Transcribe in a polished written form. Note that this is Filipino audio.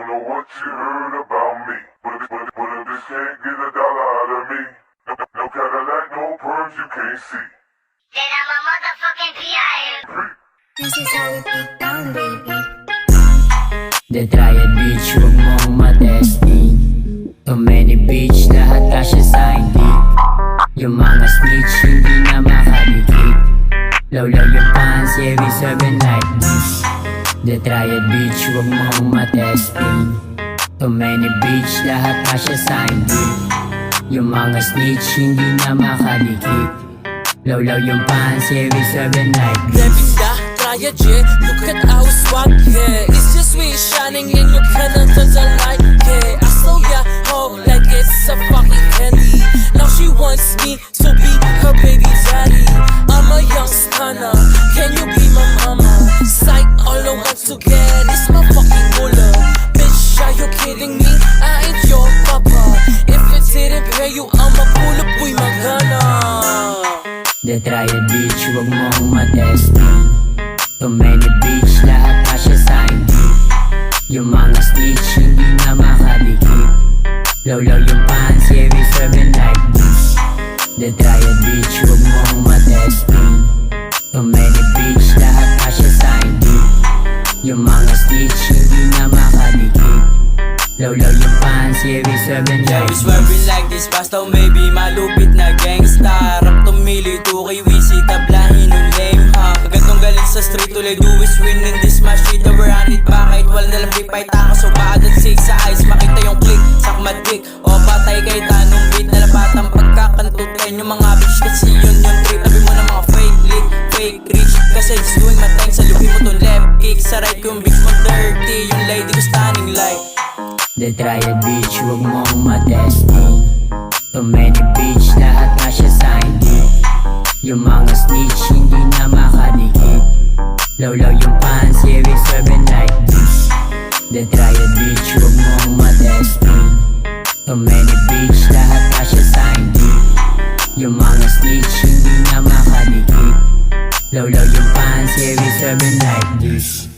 don't know what you heard about me, but a bitch can't get $1 out of me. No Cadillac, no perms you can't see. Then I'm a motherfucking PIM. This is how we beat down, baby. The triad bitch, huwag mong matesting. Too many bitch, lahat kasya sa hindi. Yung mga snitch, hindi na makadikit. Lawlaw yung pants, yeah we serving like this. The triad bitch, huwag mong matesting. Too many bitch, lahat kasya sa hindi. Yung mga snitch, hindi na makadikit. Lawlaw yung pants, yeah we serving like this. Triad, yeah, look at our swag, yeah. It's just we shining in your cannon, cause I like, yeah. I saw ya, oh, like it's a fucking candy. Now she wants me to be her baby daddy. I'm a young stunner, can you be my mama? Psych, all I want to get is my fucking moolah. Bitch, are you kidding me? I ain't your papa. If it didn't pay you, I'ma pull up with my gunna. The triad bitch, huwag mong matesting. Too many bitch, lahat kasya sa hindi. Yung mga snitch, hindi na makadikit. Lawlaw yung pants, yeah we serving like this. The triad bitch, huwag mong matesting. Too many bitch, lahat kasya sa hindi. Yung mga snitch, hindi na makadikit. Lawlaw yung pants, yeah we serving Yeah, like we swerving this. like this. Basta maybe malupit na gangsta. Rap tumili, 2K wisi, tablahin yung lame ha. Agad galing sa street, all I do is win in this match. Shit, we're on it ba? Kahit wala nalang pipay tako. So baka that say sa eyes, makita yung click, sakmad dick. O patay kay tanong beat, nalapatang pagkakantutin yung mga bitch. Kasi yun yung trip, tabi mo na mga fake lit, fake rich. Kasi just doing my time, sa lubi mo to left kick. Sa right ko yung bitch mo dirty, yung lady ko stunning like. The triad bitch, huwag mong matesting. Too many bitch, lahat kasya sa hindi. Yung mga snitch, hindi na makadikit. Lawlaw yung pants, yeah we serving like this. The triad bitch, huwag mong matesting. Too many bitch, lahat kasya sa hindi. Yung mga snitch, hindi na makadikit. Lawlaw yung pants, yeah we serving like this.